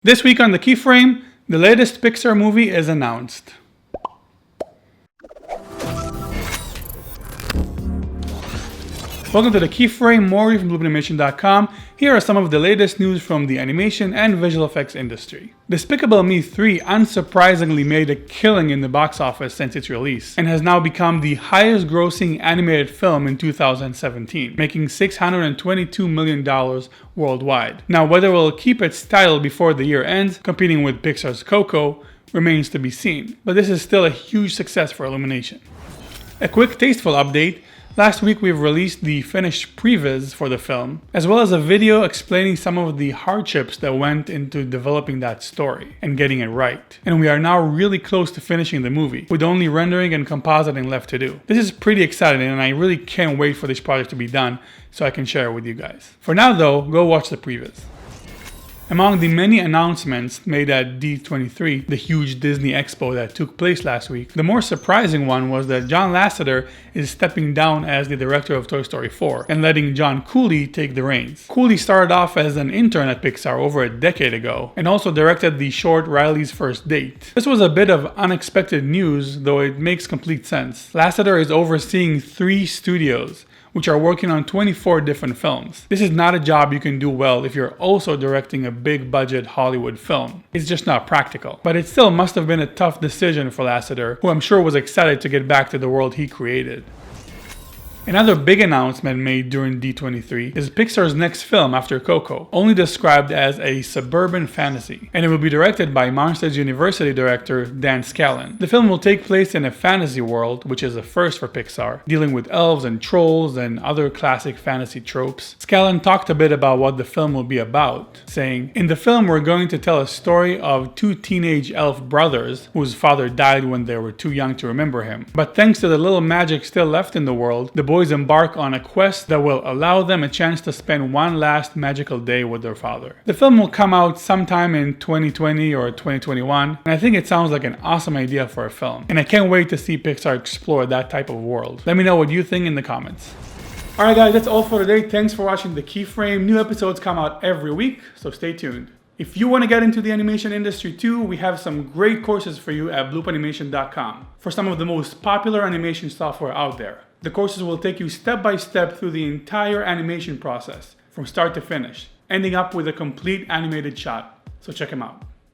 This week on The Keyframe, the latest Pixar movie is announced. Welcome to The Keyframe, Maury from BloopAnimation.com. Here are some of the latest news from the animation and visual effects industry. Despicable Me 3 unsurprisingly made a killing in the box office since its release, and has now become the highest grossing animated film in 2017, making $622 million worldwide. Now, whether it will keep its title before the year ends, competing with Pixar's Coco, remains to be seen, but this is still a huge success for Illumination. A quick Tasteful update. Last week we've released the finished previs for the film, as well as a video explaining some of the hardships that went into developing that story and getting it right. And we are now really close to finishing the movie, with only rendering and compositing left to do. This is pretty exciting and I really can't wait for this project to be done so I can share it with you guys. For now though, go watch the previs. Among the many announcements made at D23, the huge Disney Expo that took place last week, the more surprising one was that John Lasseter is stepping down as the director of Toy Story 4 and letting John Cooley take the reins. Cooley started off as an intern at Pixar over a decade ago and also directed the short Riley's First Date. This was a bit of unexpected news, though it makes complete sense. Lasseter is overseeing 3 studios, which are working on 24 different films. This is not a job you can do well if you're also directing a big budget Hollywood film. It's just not practical. But it still must have been a tough decision for Lasseter, who I'm sure was excited to get back to the world he created. Another big announcement made during D23 is Pixar's next film after Coco, only described as a suburban fantasy, and it will be directed by Monsters University director Dan Scanlon. The film will take place in a fantasy world, which is a first for Pixar, dealing with elves and trolls and other classic fantasy tropes. Scanlon talked a bit about what the film will be about, saying, "In the film we're going to tell a story of 2 teenage elf brothers whose father died when they were too young to remember him. But thanks to the little magic still left in the world, the boys embark on a quest that will allow them a chance to spend one last magical day with their father." The film will come out sometime in 2020 or 2021, and I think it sounds like an awesome idea for a film. And I can't wait to see Pixar explore that type of world. Let me know what you think in the comments. Alright guys, that's all for today. Thanks for watching The Keyframe. New episodes come out every week, so stay tuned. If you want to get into the animation industry too, we have some great courses for you at BloopAnimation.com for some of the most popular animation software out there. The courses will take you step by step through the entire animation process, from start to finish, ending up with a complete animated shot. So check them out.